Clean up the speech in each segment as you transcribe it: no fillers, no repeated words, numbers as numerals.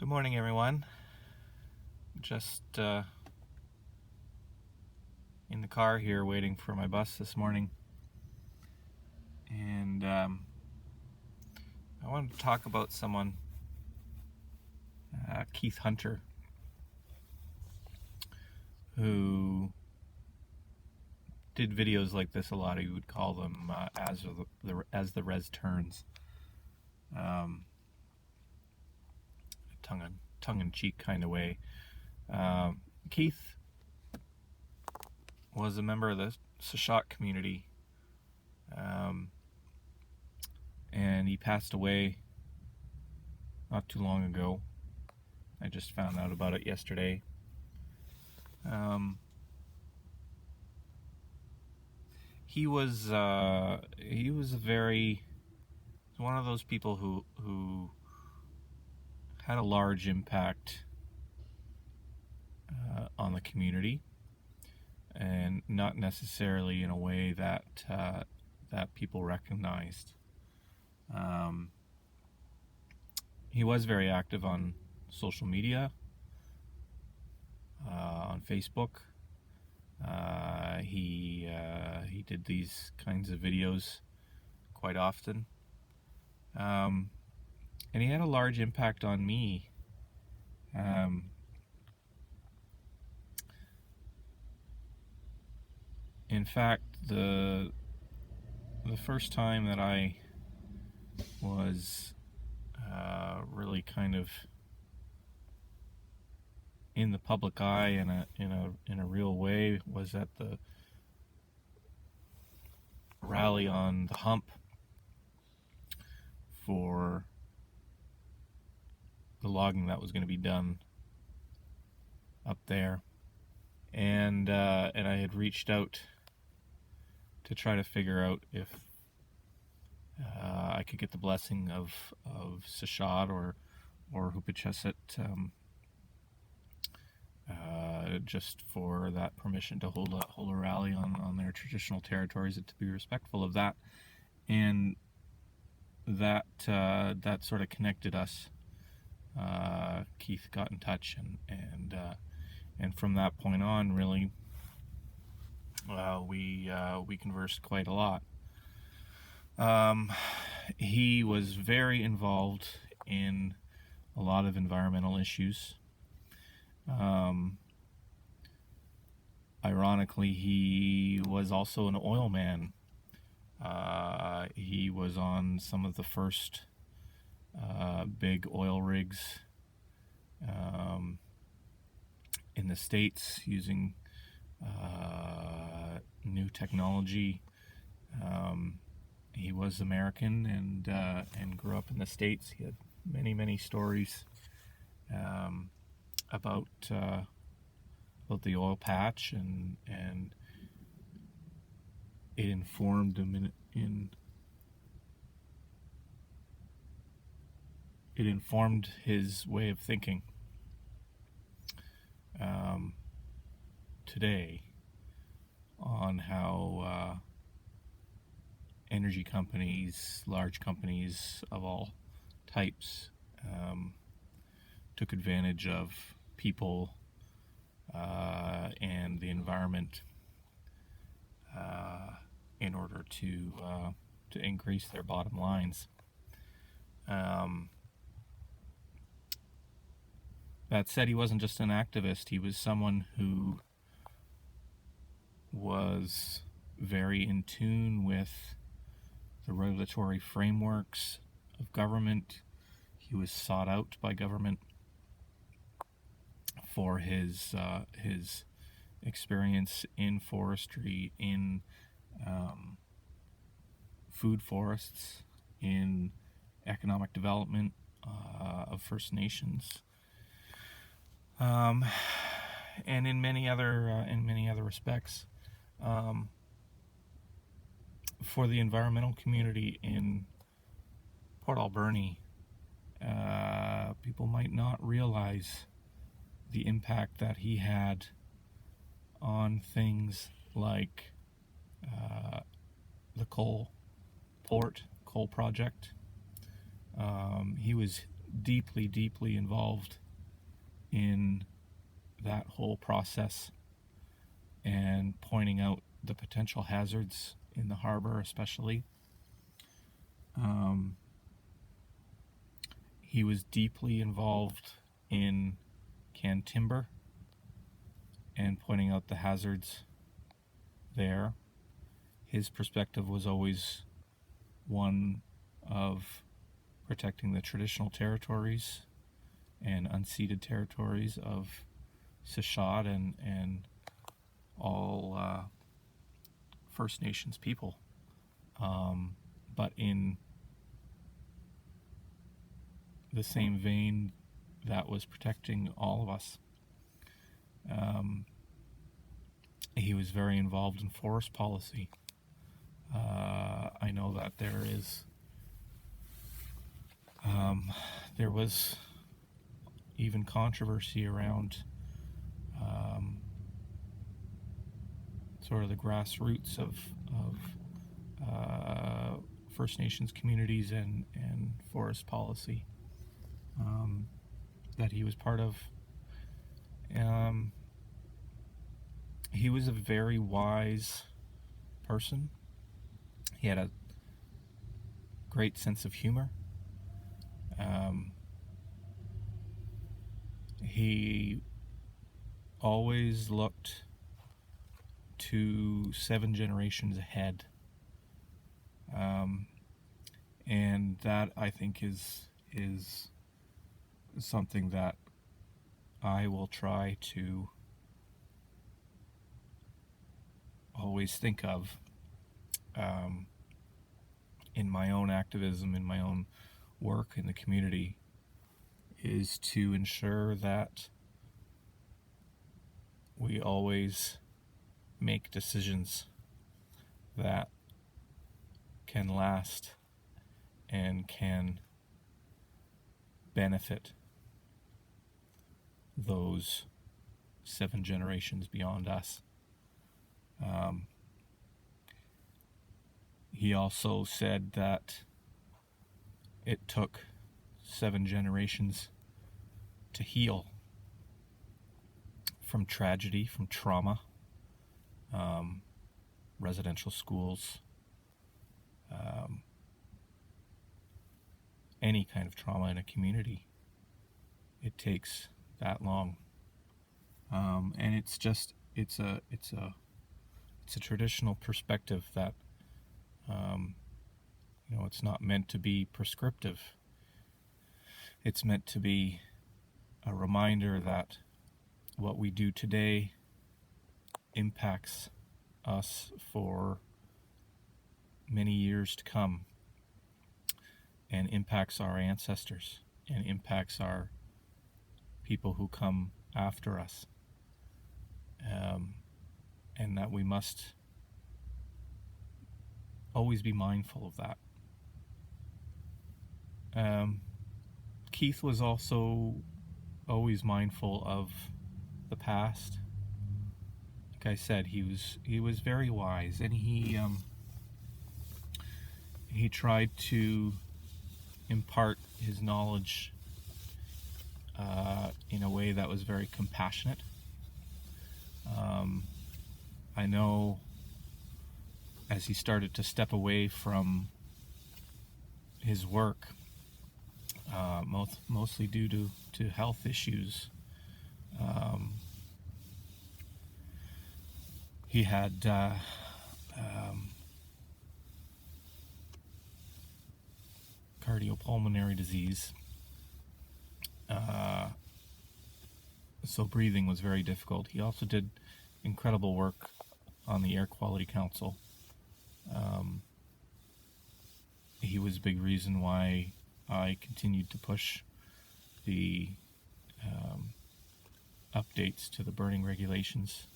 Good morning, everyone. Just in the car here waiting for my bus this morning. And I wanted to talk about someone, Keith Hunter, who did videos like this a lot. You would call them as the res turns. Tongue-in-cheek kind of way. Keith was a member of the Shuswap community, and he passed away not too long ago. I just found out about it yesterday. He was one of those people who had a large impact on the community, and not necessarily in a way that people recognized. He was very active on social media, on Facebook. He did these kinds of videos quite often, and he had a large impact on me. In fact, the first time that I was really kind of in the public eye in a real way was at the rally on the Hump for the logging that was going to be done up there, and I had reached out to try to figure out if I could get the blessing of Shuswap or Hupachesset, just for that permission to hold a rally on their traditional territories, and to be respectful of that. And that sort of connected us. Keith got in touch, and from that point on, really, we conversed quite a lot. He was very involved in a lot of environmental issues. Ironically, he was also an oil man. He was on some of the first big oil rigs in the States using new technology. He was American and grew up in the States. He had many stories about the oil patch, and it informed him it informed his way of thinking today on how energy companies, large companies of all types, took advantage of people and the environment in order to increase their bottom lines. That said, he wasn't just an activist. He was someone who was very in tune with the regulatory frameworks of government. He was sought out by government for his experience in forestry, in food forests, in economic development of First Nations, and in many other respects. For the environmental community in Port Alberni, people might not realize the impact that he had on things like the coal project. He was deeply, deeply involved in that whole process and pointing out the potential hazards in the harbor, especially. He was deeply involved in canned timber and pointing out the hazards there. His perspective was always one of protecting the traditional territories and unceded territories of Sechot and all First Nations people. But in the same vein, that was protecting all of us. He was very involved in forest policy. I know that there was even controversy around sort of the grassroots of First Nations communities and forest policy that he was part of. He was a very wise person. He had a great sense of humor. He always looked to 7 generations ahead. And that, I think, is something that I will try to always think of in my own activism, in my own work in the community, is to ensure that we always make decisions that can last and can benefit those 7 generations beyond us. He also said that it took 7 generations to heal from tragedy, from trauma, residential schools, any kind of trauma in a community. It takes that long, and it's a traditional perspective that it's not meant to be prescriptive. It's meant to be a reminder that what we do today impacts us for many years to come, and impacts our ancestors, and impacts our people who come after us, and that we must always be mindful of that. Keith was also always mindful of the past. Like I said, he was very wise, and he tried to impart his knowledge in a way that was very compassionate. I know as he started to step away from his work, mostly due to health issues, he had cardiopulmonary disease, so breathing was very difficult. He also did incredible work on the Air Quality Council. He was a big reason why I continued to push the updates to the burning regulations.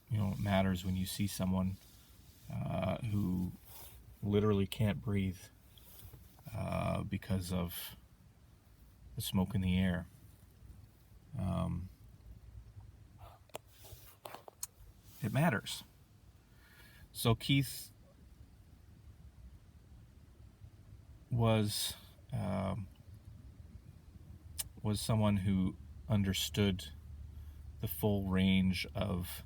It matters when you see someone who literally can't breathe because of the smoke in the air. It matters. So Keith was was someone who understood the full range of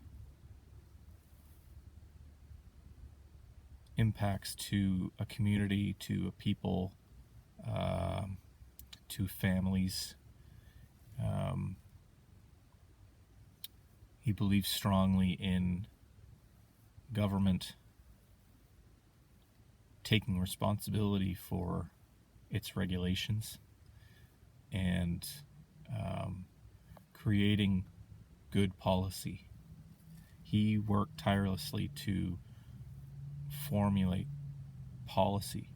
impacts to a community, to a people, to families. He believes strongly in government taking responsibility for its regulations and creating good policy. He worked tirelessly to formulate policy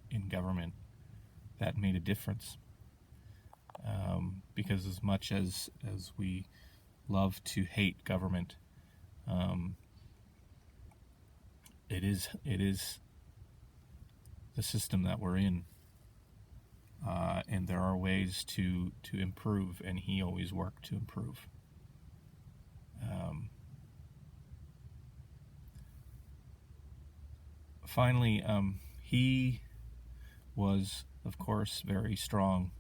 in government that made a difference. Because as much as we love to hate government, it is the system that we're in, and there are ways to improve, and he always worked to improve. Finally, he was, of course, very strong,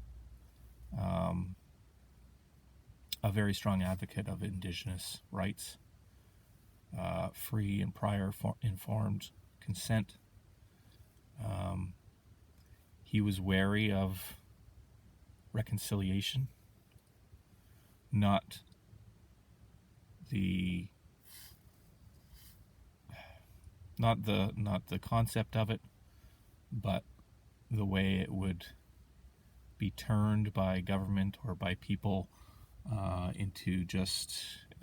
a very strong advocate of Indigenous rights, free and prior informed consent. He was wary of reconciliation, not the concept of it, but the way it would be turned by government or by people into just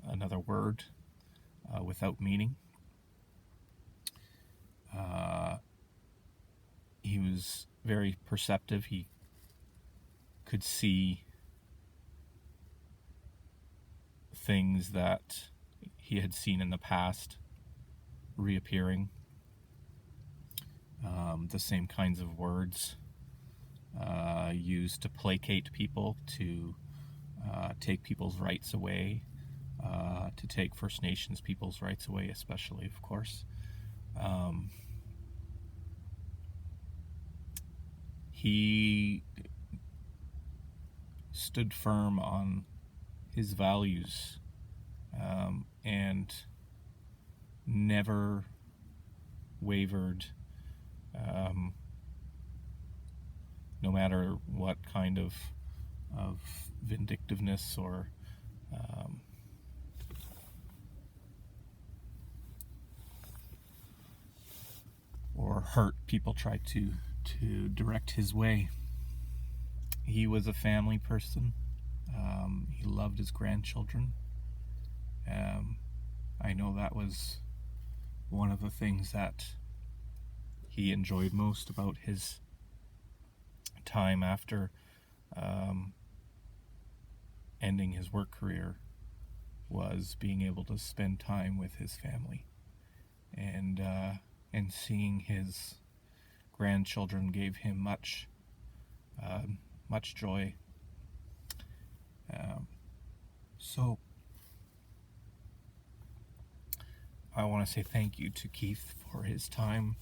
another word without meaning. He was very perceptive. He could see things that he had seen in the past reappearing. The same kinds of words used to placate people, to take people's rights away, to take First Nations people's rights away, especially, of course. He stood firm on his values and never wavered, no matter what kind of vindictiveness or hurt people tried to direct his way. He was a family person. He loved his grandchildren. I know that was one of the things that he enjoyed most about his time after ending his work career, was being able to spend time with his family, and seeing his grandchildren gave him much joy. So I want to say thank you to Keith for his time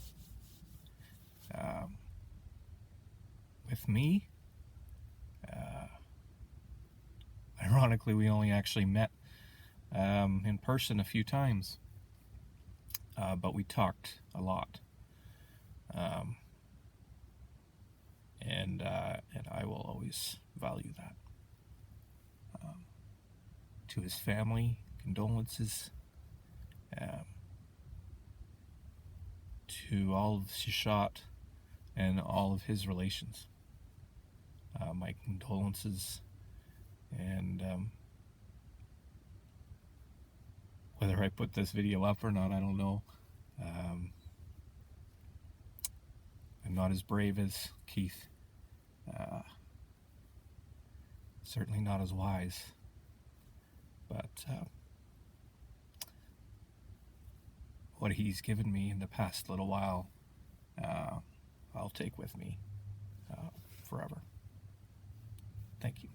with me. Ironically, we only actually met in person a few times, but we talked a lot. And I will always value that. To his family, condolences. To all of Shuswap and all of his relations, my condolences. And whether I put this video up or not, I don't know. I'm not as brave as Keith. Certainly not as wise. But what he's given me in the past little while, I'll take with me forever. Thank you.